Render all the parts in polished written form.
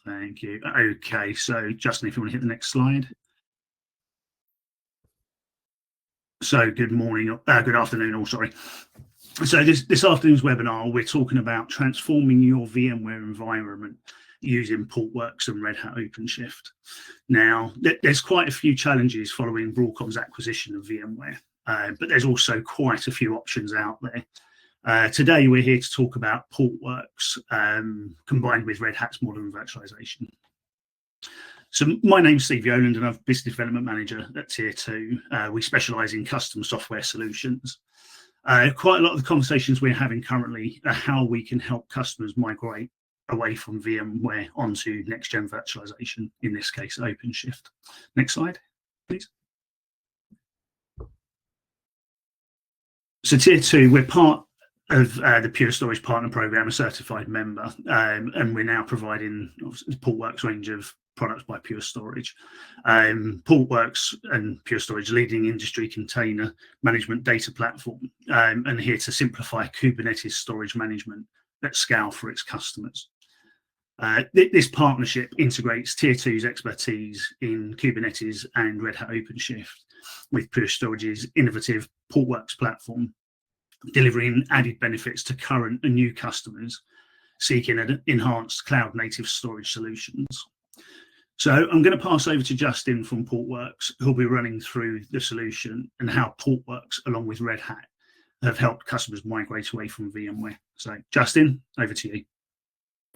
Thank you. Okay, so Justin, if you want to hit the next slide. So good morning, good afternoon, sorry. So this afternoon's webinar, we're talking about transforming your VMware environment using Portworx and Red Hat OpenShift. Now, there's quite a few challenges following Broadcom's acquisition of VMware, but there's also quite a few options out there. Today, we're here to talk about Portworx combined with Red Hat's modern virtualization. So my name's Steve Yoland, and I'm Business Development Manager at Tier 2. We specialise in custom software solutions. Quite a lot of the conversations we're having currently are how we can help customers migrate away from VMware onto next-gen virtualization, in this case, OpenShift. Next slide, please. So Tier 2, we're part of the Pure Storage Partner Program, a certified member, and we're now providing Portworx range of products by Pure Storage. Portworx and Pure Storage, leading industry container management data platform, and here to simplify Kubernetes storage management at scale for its customers. This partnership integrates Tier 2's expertise in Kubernetes and Red Hat OpenShift with Pure Storage's innovative Portworx platform, delivering added benefits to current and new customers seeking enhanced cloud-native storage solutions. So I'm going to pass over to Justin from Portworx, who'll be running through the solution and how Portworx, along with Red Hat, have helped customers migrate away from VMware. So Justin, over to you.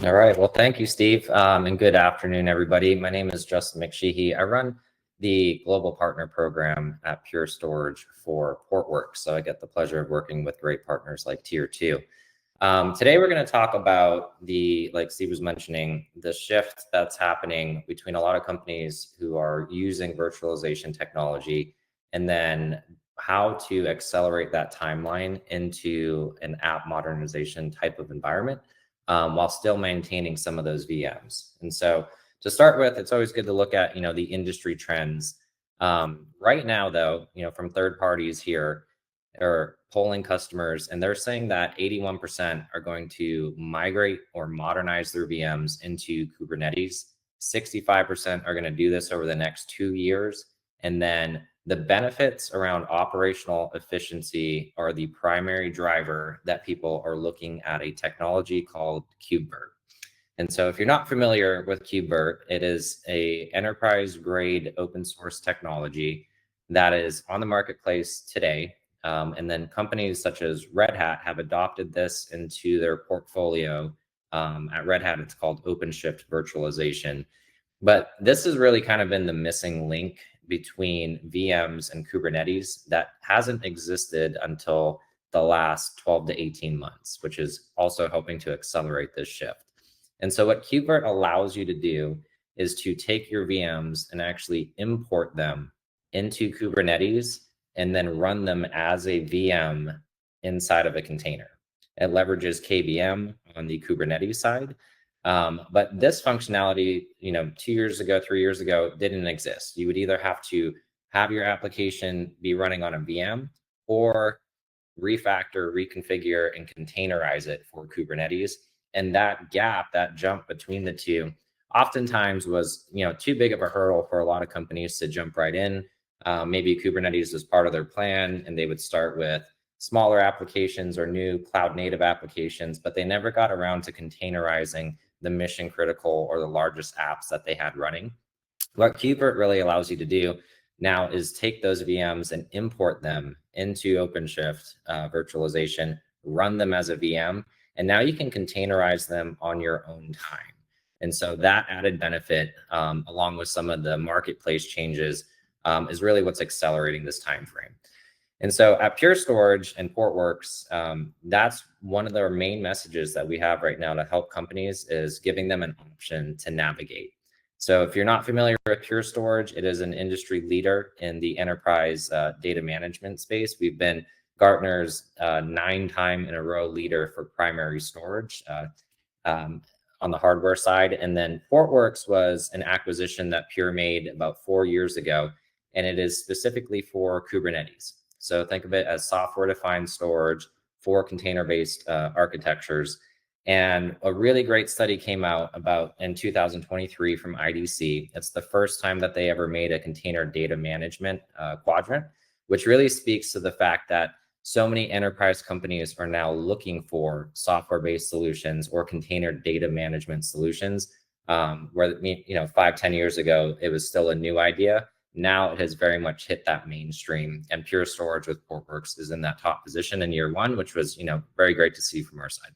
All right. Well, thank you, Steve, and good afternoon, everybody. My name is Justin McSheehy. I run the Global Partner Program at Pure Storage for Portworx, so I get the pleasure of working with great partners like Tier 2. Today, we're going to talk about like Steve was mentioning, the shift that's happening between a lot of companies who are using virtualization technology, and then how to accelerate that timeline into an app modernization type of environment while still maintaining some of those VMs. And so to start with, it's always good to look at, the industry trends. Right now, though, from third parties here, are polling customers, and they're saying that 81% are going to migrate or modernize their VMs into Kubernetes. 65% are going to do this over the next 2 years. And then the benefits around operational efficiency are the primary driver that people are looking at a technology called KubeVirt. And so if you're not familiar with KubeVirt, it is a enterprise-grade open source technology that is on the marketplace today. And then companies such as Red Hat have adopted this into their portfolio. At Red Hat, it's called OpenShift Virtualization. But this has really kind of been the missing link between VMs and Kubernetes that hasn't existed until the last 12 to 18 months, which is also helping to accelerate this shift. And so what KubeVirt allows you to do is to take your VMs and actually import them into Kubernetes and then run them as a VM inside of a container. It leverages KVM on the Kubernetes side. But this functionality, 2 years ago, 3 years ago, didn't exist. You would either have to have your application be running on a VM or refactor, reconfigure, and containerize it for Kubernetes. And that gap, that jump between the two, oftentimes was, too big of a hurdle for a lot of companies to jump right in. Maybe Kubernetes was part of their plan, and they would start with smaller applications or new cloud native applications, but they never got around to containerizing the mission critical or the largest apps that they had running. What KubeVirt really allows you to do now is take those VMs and import them into OpenShift virtualization, run them as a VM, and now you can containerize them on your own time. And so that added benefit, along with some of the marketplace changes, is really what's accelerating this time frame. And so at Pure Storage and Portworx, that's one of their main messages that we have right now to help companies, is giving them an option to navigate. So if you're not familiar with Pure Storage, it is an industry leader in the enterprise data management space. We've been Gartner's 9-time in a row leader for primary storage on the hardware side. And then Portworx was an acquisition that Pure made about 4 years ago, and it is specifically for Kubernetes. So think of it as software-defined storage for container-based architectures. And a really great study came out about in 2023 from IDC. It's the first time that they ever made a container data management quadrant, which really speaks to the fact that so many enterprise companies are now looking for software-based solutions or container data management solutions, where, 5-10 years ago, it was still a new idea. Now it has very much hit that mainstream, and Pure Storage with Portworx is in that top position in year one, which was, very great to see from our side.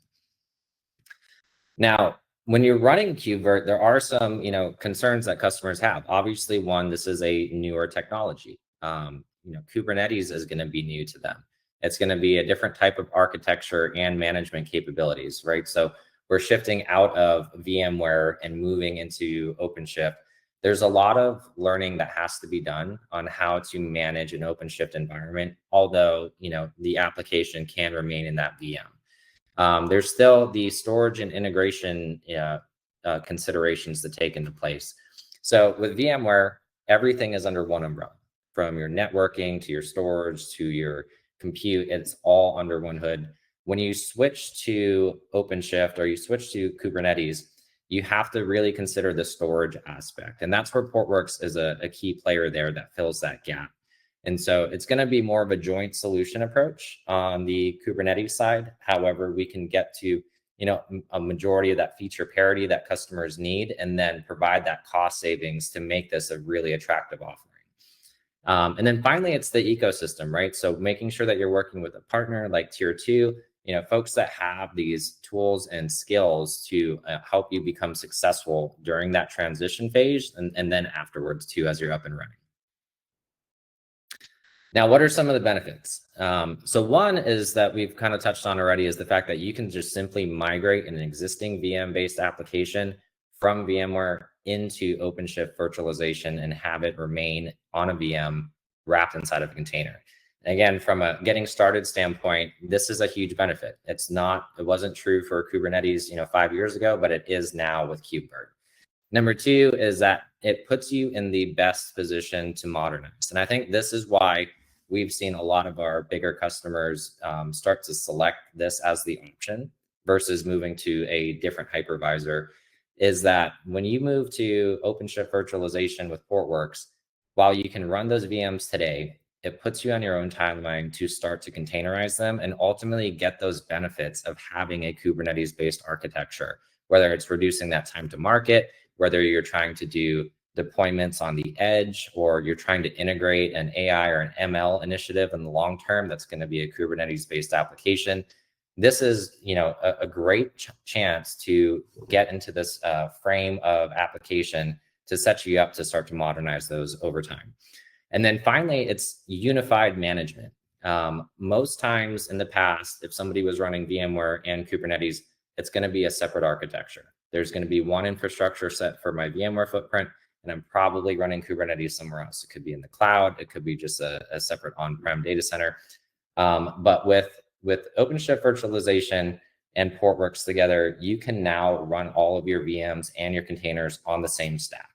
Now, when you're running KubeVirt, there are some, concerns that customers have. Obviously, one, this is a newer technology. Kubernetes is going to be new to them. It's going to be a different type of architecture and management capabilities, right? So we're shifting out of VMware and moving into OpenShift. There's a lot of learning that has to be done on how to manage an OpenShift environment, although, the application can remain in that VM. There's still the storage and integration considerations to take into place. So with VMware, everything is under one umbrella, from your networking to your storage to your compute. It's all under one hood. When you switch to OpenShift or you switch to Kubernetes, you have to really consider the storage aspect. And that's where Portworx is a key player there that fills that gap. And so it's going to be more of a joint solution approach on the Kubernetes side. However, we can get to, a majority of that feature parity that customers need, and then provide that cost savings to make this a really attractive offering. And then finally, it's the ecosystem, right? So making sure that you're working with a partner like Tier 2, folks that have these tools and skills to help you become successful during that transition phase, and then afterwards too, as you're up and running. Now, what are some of the benefits? So one is that we've kind of touched on already, is the fact that you can just simply migrate an existing VM-based application from VMware into OpenShift Virtualization and have it remain on a VM wrapped inside of a container. And again, from a getting started standpoint, this is a huge benefit. It wasn't true for Kubernetes, 5 years ago, but it is now with KubeVirt. Number two is that it puts you in the best position to modernize. And I think this is why we've seen a lot of our bigger customers start to select this as the option versus moving to a different hypervisor, is that when you move to OpenShift Virtualization with Portworx, while you can run those VMs today, it puts you on your own timeline to start to containerize them and ultimately get those benefits of having a Kubernetes-based architecture, whether it's reducing that time to market, whether you're trying to do deployments on the edge, or you're trying to integrate an AI or an ML initiative in the long term that's going to be a Kubernetes-based application. This is, a great chance to get into this frame of application to set you up to start to modernize those over time. And then finally, it's unified management. Most times in the past, if somebody was running VMware and Kubernetes, it's going to be a separate architecture. There's going to be one infrastructure set for my VMware footprint, and I'm probably running Kubernetes somewhere else. It could be in the cloud. It could be just a separate on-prem data center. But with OpenShift Virtualization and Portworx together, you can now run all of your VMs and your containers on the same stack.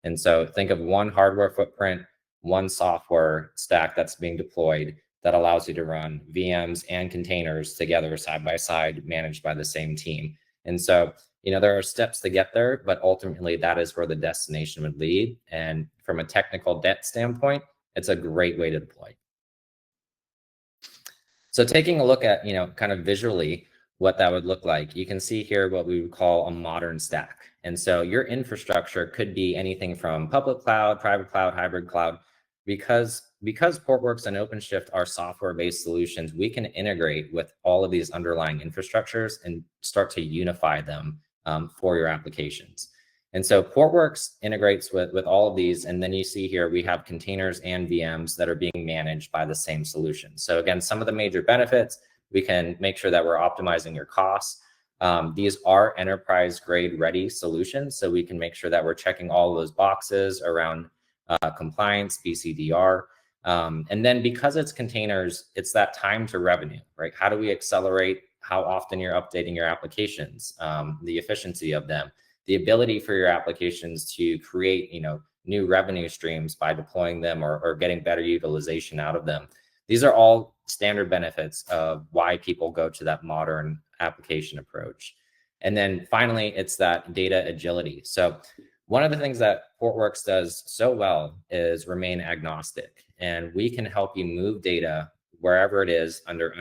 And so think of one hardware footprint, one software stack that's being deployed that allows you to run VMs and containers together side by side, managed by the same team. And so, there are steps to get there, but ultimately that is where the destination would lead. And from a technical debt standpoint, it's a great way to deploy. So taking a look at, kind of visually what that would look like, you can see here what we would call a modern stack. And so your infrastructure could be anything from public cloud, private cloud, hybrid cloud. Because Portworx and OpenShift are software-based solutions, we can integrate with all of these underlying infrastructures and start to unify them for your applications. And so Portworx integrates with all of these. And then you see here, we have containers and VMs that are being managed by the same solution. So again, some of the major benefits, we can make sure that we're optimizing your costs. These are enterprise grade ready solutions. So we can make sure that we're checking all of those boxes around compliance, BCDR. And then because it's containers, it's that time to revenue, right? How do we accelerate how often you're updating your applications, the efficiency of them, the ability for your applications to create, new revenue streams by deploying them or getting better utilization out of them. These are all standard benefits of why people go to that modern application approach. And then finally, it's that data agility. So one of the things that Portworx does so well is remain agnostic, and we can help you move data wherever it is under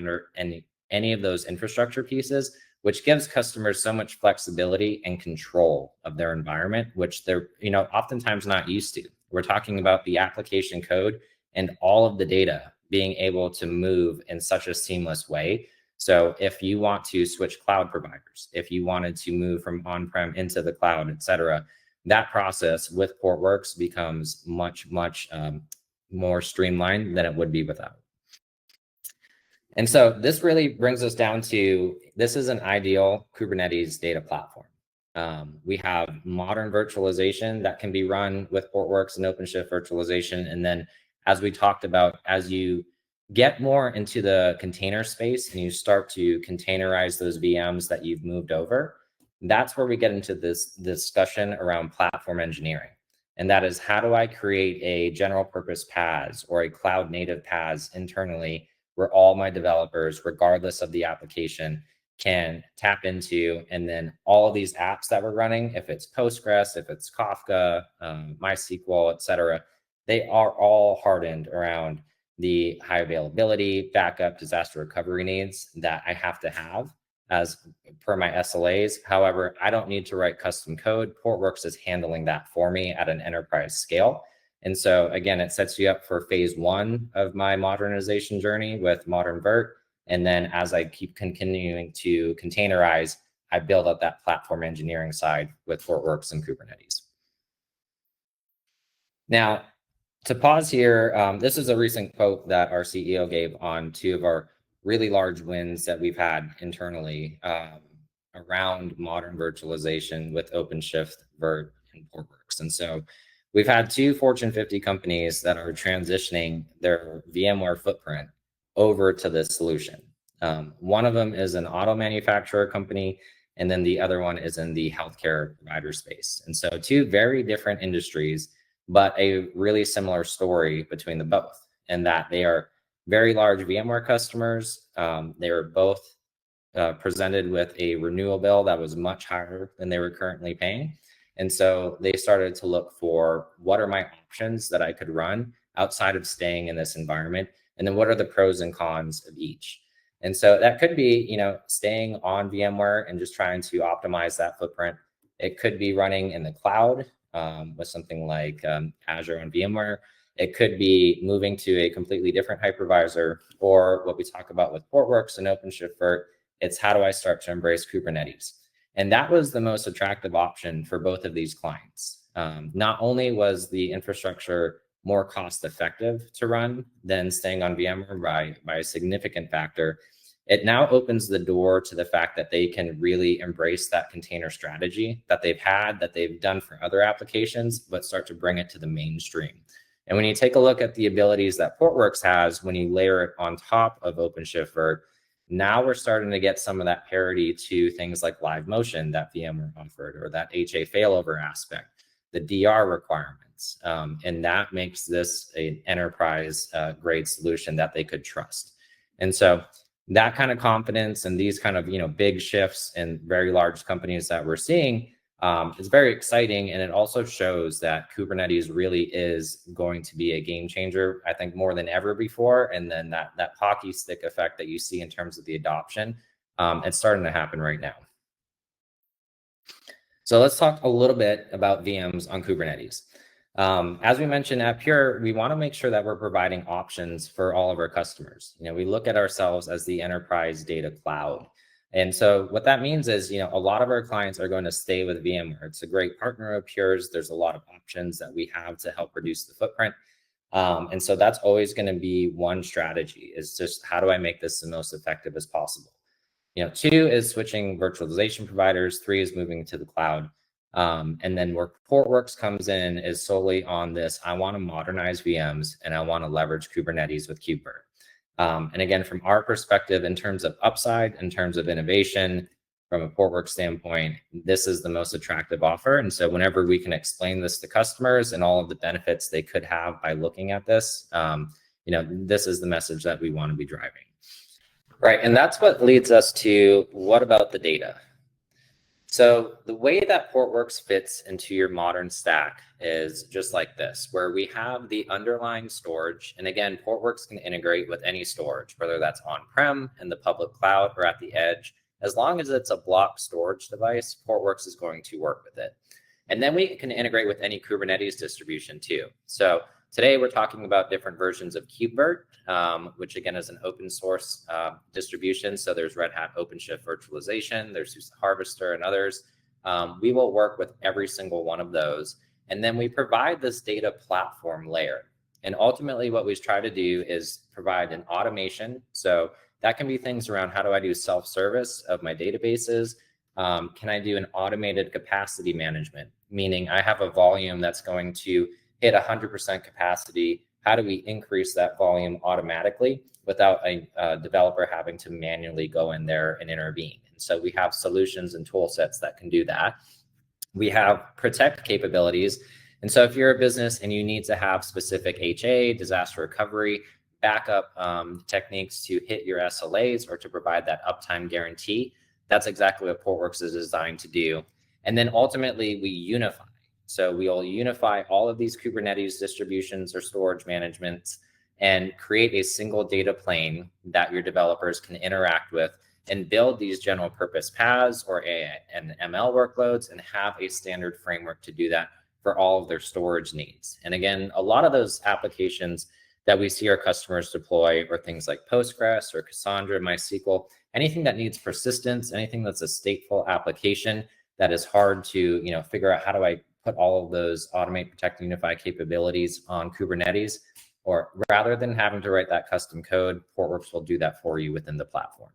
any of those infrastructure pieces, which gives customers so much flexibility and control of their environment, which they're oftentimes not used to. We're talking about the application code and all of the data being able to move in such a seamless way. So if you want to switch cloud providers, if you wanted to move from on-prem into the cloud, et cetera, that process with Portworx becomes much more streamlined than it would be without. And so this really brings us down to, this is an ideal Kubernetes data platform. We have modern virtualization that can be run with Portworx and OpenShift Virtualization. And then, as we talked about, as you get more into the container space and you start to containerize those VMs that you've moved over, that's where we get into this discussion around platform engineering. And that is, how do I create a general purpose PaaS or a cloud native PaaS internally where all my developers, regardless of the application, can tap into, and then all of these apps that we're running, if it's Postgres, if it's Kafka, MySQL, et cetera, they are all hardened around the high availability, backup, disaster recovery needs that I have to have as per my SLAs. However, I don't need to write custom code. Portworx is handling that for me at an enterprise scale. And so again, it sets you up for phase one of my modernization journey with Modern Virt. And then as I keep continuing to containerize, I build up that platform engineering side with Portworx and Kubernetes. Now, to pause here, this is a recent quote that our CEO gave on two of our really large wins that we've had internally around modern virtualization with OpenShift Virt and Portworx. And so we've had two Fortune 50 companies that are transitioning their VMware footprint over to this solution. One of them is an auto manufacturer company, and then the other one is in the healthcare provider space. And so two very different industries, but a really similar story between the both, in that they are very large VMware customers. They were both presented with a renewal bill that was much higher than they were currently paying. And so they started to look for, what are my options that I could run outside of staying in this environment? And then what are the pros and cons of each? And so that could be, staying on VMware and just trying to optimize that footprint. It could be running in the cloud with something like Azure on VMware. It could be moving to a completely different hypervisor, or what we talk about with Portworx and OpenShift Virt, it's how do I start to embrace Kubernetes? And that was the most attractive option for both of these clients. Not only was the infrastructure more cost effective to run than staying on VMware by a significant factor, it now opens the door to the fact that they can really embrace that container strategy that they've done for other applications, but start to bring it to the mainstream. And when you take a look at the abilities that Portworx has, when you layer it on top of OpenShift Virt, now we're starting to get some of that parity to things like live motion that VMware offered, or that HA failover aspect, the DR requirements. And that makes this an enterprise grade solution that they could trust. And so that kind of confidence and these kind of big shifts in very large companies that we're seeing is very exciting. And it also shows that Kubernetes really is going to be a game changer, I think, more than ever before. And then that hockey stick effect that you see in terms of the adoption, it's starting to happen right now. So let's talk a little bit about VMs on Kubernetes. As we mentioned at Pure, we want to make sure that we're providing options for all of our customers. We look at ourselves as the enterprise data cloud. And so what that means is, a lot of our clients are going to stay with VMware. It's a great partner of Pure's. There's a lot of options that we have to help reduce the footprint. And so that's always going to be one strategy, is just how do I make this the most effective as possible? Two is switching virtualization providers. Three is moving to the cloud. And then where Portworx comes in is solely on this, I want to modernize VMs and I want to leverage Kubernetes with KubeVirt. And again, from our perspective, in terms of upside, in terms of innovation, from a Portworx standpoint, this is the most attractive offer. And so whenever we can explain this to customers and all of the benefits they could have by looking at this, this is the message that we want to be driving. Right. And that's what leads us to, what about the data? So the way that Portworx fits into your modern stack is just like this, where we have the underlying storage. And again, Portworx can integrate with any storage, whether that's on-prem, in the public cloud, or at the edge. As long as it's a block storage device, Portworx is going to work with it. And then we can integrate with any Kubernetes distribution too. So today we're talking about different versions of KubeVirt, which again is an open source distribution. So there's Red Hat OpenShift Virtualization, there's SUSE Harvester and others. We will work with every single one of those. And then we provide this data platform layer. And ultimately what we try to do is provide an automation. So that can be things around how do I do self-service of my databases? Can I do an automated capacity management? Meaning I have a volume that's going to hit 100% capacity. How do we increase that volume automatically without a developer having to manually go in there and intervene? And so we have solutions and tool sets that can do that. We have protect capabilities. And so if you're a business and you need to have specific HA, disaster recovery, backup techniques to hit your SLAs or to provide that uptime guarantee, that's exactly what Portworx is designed to do. And then ultimately we unify. So we'll unify all of these Kubernetes distributions or storage managements and create a single data plane that your developers can interact with and build these general purpose paths or and ML workloads and have a standard framework to do that for all of their storage needs. And again, a lot of those applications that we see our customers deploy are things like Postgres or Cassandra, MySQL, anything that needs persistence, anything that's a stateful application that is hard to figure out how do I put all of those automate, protect, unify capabilities on Kubernetes, or rather than having to write that custom code, Portworx will do that for you within the platform.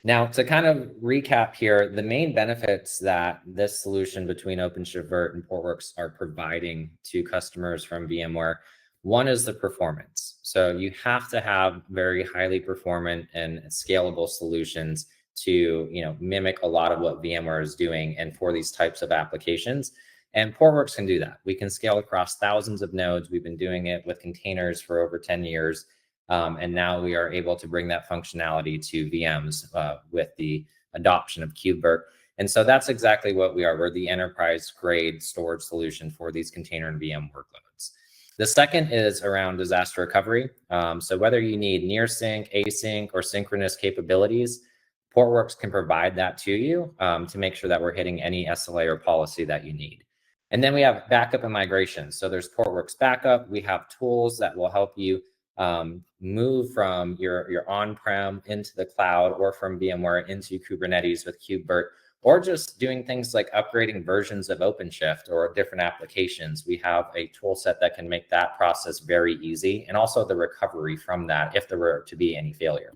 Now, to kind of recap here, the main benefits that this solution between OpenShift Virt and Portworx are providing to customers from VMware, one is the performance. So you have to have very highly performant and scalable solutions to mimic a lot of what VMware is doing and for these types of applications. And Portworx can do that. We can scale across thousands of nodes. We've been doing it with containers for over 10 years. And now we are able to bring that functionality to VMs with the adoption of KubeVirt. And so that's exactly what we are. We're the enterprise grade storage solution for these container and VM workloads. The second is around disaster recovery. So whether you need near sync, async, or synchronous capabilities, Portworx can provide that to you to make sure that we're hitting any SLA or policy that you need. And then we have backup and migration. So there's Portworx backup. We have tools that will help you move from your on-prem into the cloud or from VMware into Kubernetes with KubeVirt, or just doing things like upgrading versions of OpenShift or different applications. We have a tool set that can make that process very easy, and also the recovery from that if there were to be any failure.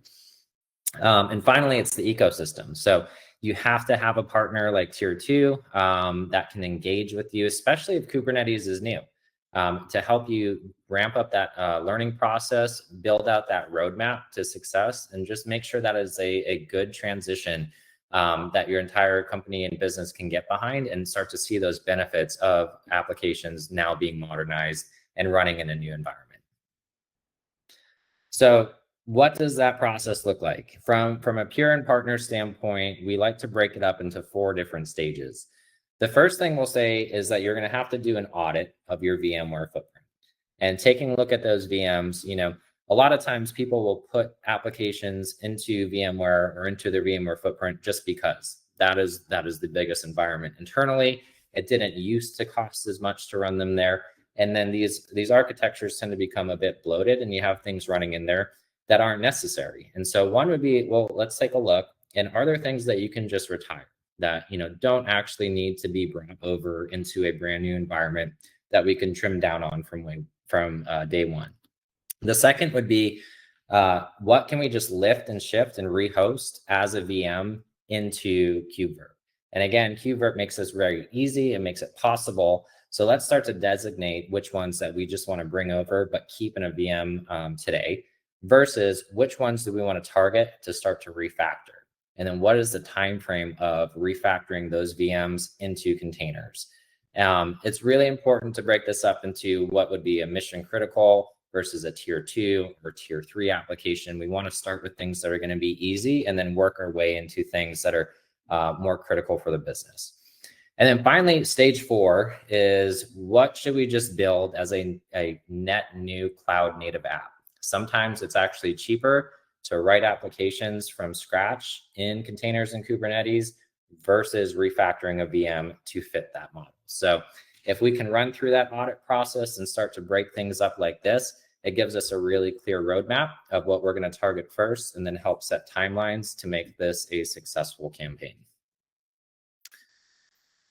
And finally, it's the ecosystem. So you have to have a partner like Tier 2 that can engage with you, especially if Kubernetes is new, to help you ramp up that learning process, build out that roadmap to success, and just make sure that is a good transition that your entire company and business can get behind and start to see those benefits of applications now being modernized and running in a new environment. So what does that process look like? From a pure and partner standpoint, we like to break it up into 4 different stages. The first thing we'll say is that you're going to have to do an audit of your VMware footprint. And taking a look at those VMs, a lot of times people will put applications into VMware or into their VMware footprint just because that is the biggest environment internally. It didn't used to cost as much to run them there. And then these architectures tend to become a bit bloated, and you have things running in there that aren't necessary. And so one would be, well, let's take a look. And are there things that you can just retire that don't actually need to be brought over into a brand new environment that we can trim down on from day one? The second would be, what can we just lift and shift and rehost as a VM into KubeVirt? And again, KubeVirt makes this very easy. It makes it possible. So let's start to designate which ones that we just want to bring over but keep in a VM today, versus which ones do we want to target to start to refactor. And then what is the time frame of refactoring those VMs into containers? It's really important to break this up into what would be a mission critical versus a tier 2 or tier 3 application. We want to start with things that are going to be easy and then work our way into things that are more critical for the business. And then finally, stage 4 is what should we just build as a net new cloud native app? Sometimes it's actually cheaper to write applications from scratch in containers and Kubernetes versus refactoring a VM to fit that model. So if we can run through that audit process and start to break things up like this, it gives us a really clear roadmap of what we're going to target first and then help set timelines to make this a successful campaign.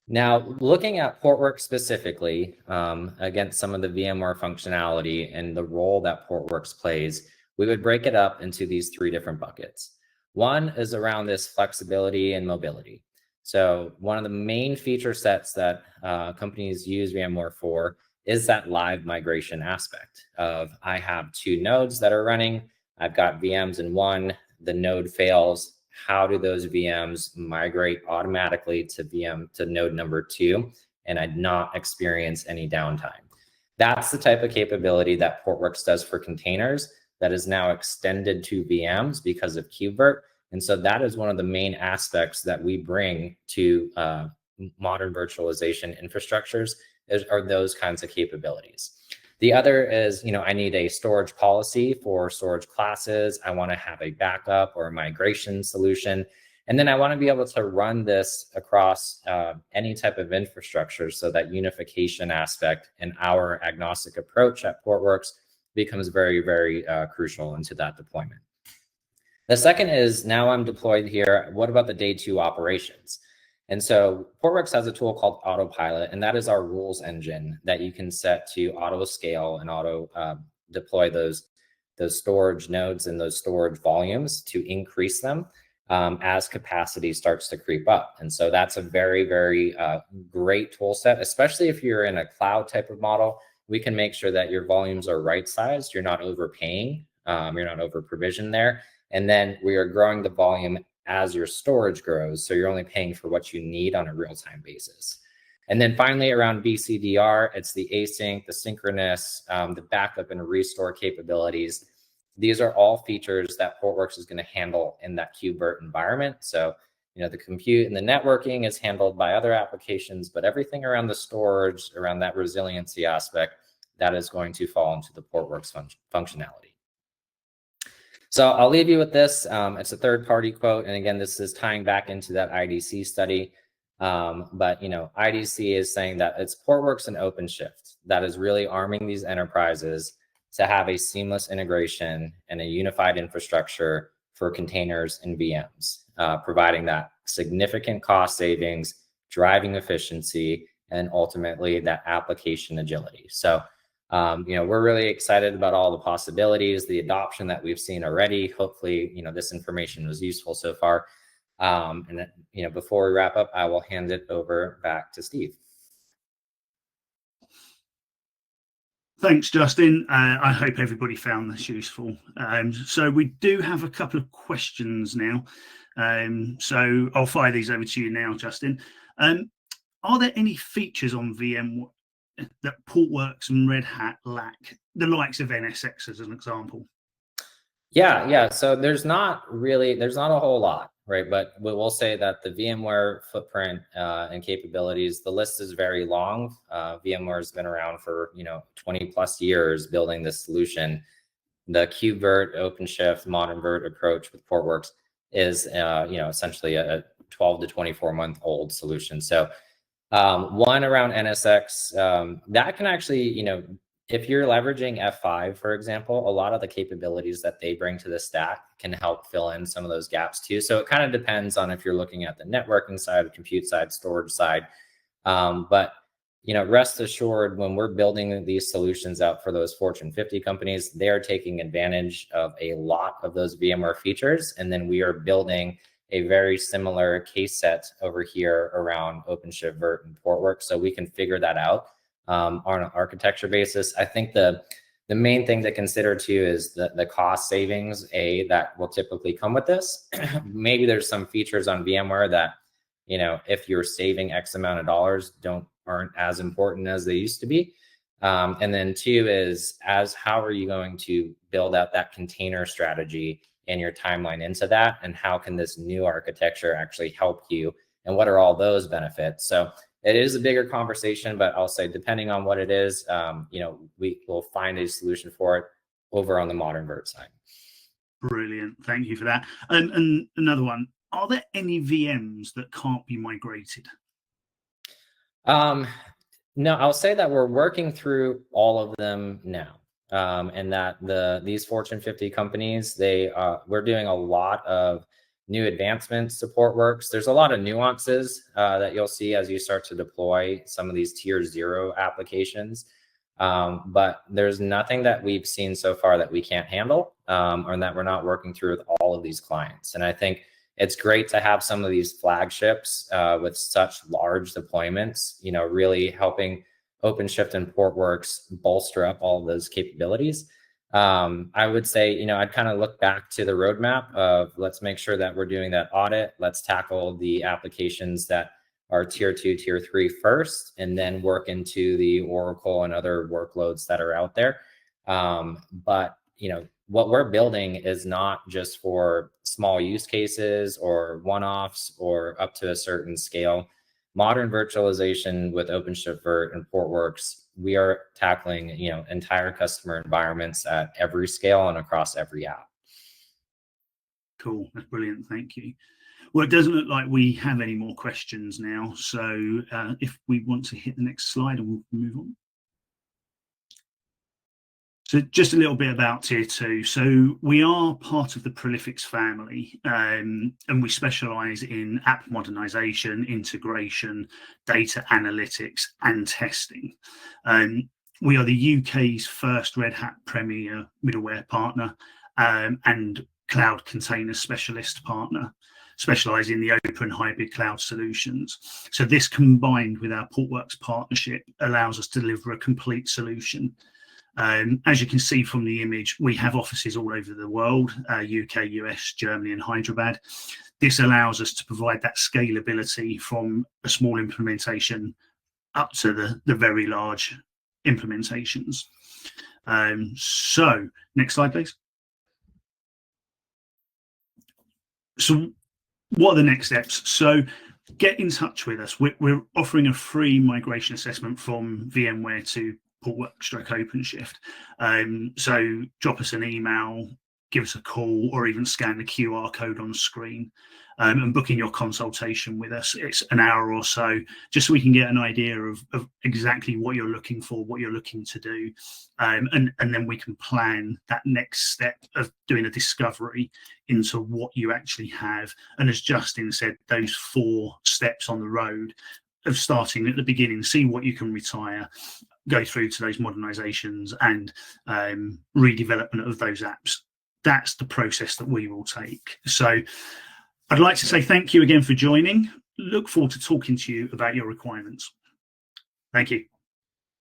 Now, looking at Portworx specifically, against some of the VMware functionality and the role that Portworx plays, we would break it up into these 3 different buckets. One is around this flexibility and mobility. So one of the main feature sets that companies use VMware for is that live migration aspect of I have 2 nodes that are running. I've got VMs in one, the node fails. How do those VMs migrate automatically to node number 2 and I not experience any downtime? That's the type of capability that Portworx does for containers that is now extended to VMs because of KubeVirt. And so that is one of the main aspects that we bring to modern virtualization infrastructures are those kinds of capabilities. The other is, I need a storage policy for storage classes. I want to have a backup or a migration solution. And then I want to be able to run this across any type of infrastructure so that unification aspect and our agnostic approach at Portworx becomes very, very crucial into that deployment. The second is now I'm deployed here. What about the day 2 operations? And so Portworx has a tool called Autopilot, and that is our rules engine that you can set to auto scale and auto deploy those storage nodes and those storage volumes to increase them as capacity starts to creep up. And so that's a very, very great tool set, especially if you're in a cloud type of model. We can make sure that your volumes are right sized. You're not overpaying. You're not over provisioned there. And then we are growing the volume as your storage grows. So you're only paying for what you need on a real-time basis. And then finally around BCDR, it's the async, the synchronous, the backup and restore capabilities. These are all features that Portworx is going to handle in that KubeVirt environment. So, the compute and the networking is handled by other applications, but everything around the storage, around that resiliency aspect, that is going to fall into the Portworx functionality. So I'll leave you with this. It's a third-party quote. And again, this is tying back into that IDC study. But IDC is saying that it's Portworx and OpenShift that is really arming these enterprises to have a seamless integration and a unified infrastructure for containers and VMs, providing that significant cost savings, driving efficiency, and ultimately that application agility. So we're really excited about all the possibilities, the adoption that we've seen already. Hopefully, this information was useful so far. And then, before we wrap up, I will hand it over back to Steve. Thanks, Justin. I hope everybody found this useful. So we do have a couple of questions now. So I'll fire these over to you now, Justin. Are there any features on VMware that Portworx and Red Hat lack, the likes of NSX as an example? Yeah. So there's not a whole lot, right? But we will say that the VMware footprint and capabilities, the list is very long. VMware has been around for 20 plus years building this solution. The KubeVirt, OpenShift, Modern Virt approach with Portworx is essentially a 12 to 24 month old solution. So one around NSX, that can actually, if you're leveraging F5, for example, a lot of the capabilities that they bring to the stack can help fill in some of those gaps too. So it kind of depends on if you're looking at the networking side, the compute side, storage side. But rest assured, when we're building these solutions out for those Fortune 50 companies, they're taking advantage of a lot of those VMware features. And then we are building a very similar case set over here around OpenShift Virt and Portworx, so we can figure that out on an architecture basis. I think the main thing to consider too is the cost savings that will typically come with this. Maybe there's some features on VMware that if you're saving X amount of dollars aren't as important as they used to be. And then two is how are you going to build out that container strategy and your timeline into that, and how can this new architecture actually help you, and what are all those benefits? So it is a bigger conversation, but I'll say depending on what it is, we will find a solution for it over on the modern Virt side. Brilliant, thank you for that. And another one, are there any VMs that can't be migrated? No, I'll say that we're working through all of them now. And that these Fortune 50 companies, we're doing a lot of new advancements to Portworx. There's a lot of nuances that you'll see as you start to deploy some of these tier 0 applications. But there's nothing that we've seen so far that we can't handle, or that we're not working through with all of these clients. And I think it's great to have some of these flagships with such large deployments, really helping OpenShift and Portworx bolster up all of those capabilities. I would say, I'd kind of look back to the roadmap of let's make sure that we're doing that audit. Let's tackle the applications that are tier 2, tier 3 first, and then work into the Oracle and other workloads that are out there. But, what we're building is not just for small use cases or one-offs or up to a certain scale. Modern virtualization with OpenShift Virt and Portworx, we are tackling, entire customer environments at every scale and across every app. Cool, that's brilliant, thank you. Well, it doesn't look like we have any more questions now. So if we want to hit the next slide, and we'll move on. So just a little bit about tier 2. So we are part of the Prolifics family, and we specialize in app modernization, integration, data analytics, and testing. We are the UK's first Red Hat Premier middleware partner and cloud container specialist partner, specializing in the open hybrid cloud solutions. So this, combined with our Portworx partnership, allows us to deliver a complete solution. As you can see from the image, we have offices all over the world, UK, US, Germany, and Hyderabad. This allows us to provide that scalability from a small implementation up to the very large implementations. So next slide, please. So what are the next steps? So get in touch with us. We're offering a free migration assessment from VMware to Portworx/OpenShift. So drop us an email, give us a call, or even scan the QR code on the screen, and book in your consultation with us. It's an hour or so, just so we can get an idea of exactly what you're looking for, what you're looking to do, and then we can plan that next step of doing a discovery into what you actually have. And as Justin said, those 4 steps on the road of starting at the beginning, see what you can retire, go through to those modernizations and redevelopment of those apps. That's the process that we will take. So I'd like to say thank you again for joining. Look forward to talking to you about your requirements. Thank you.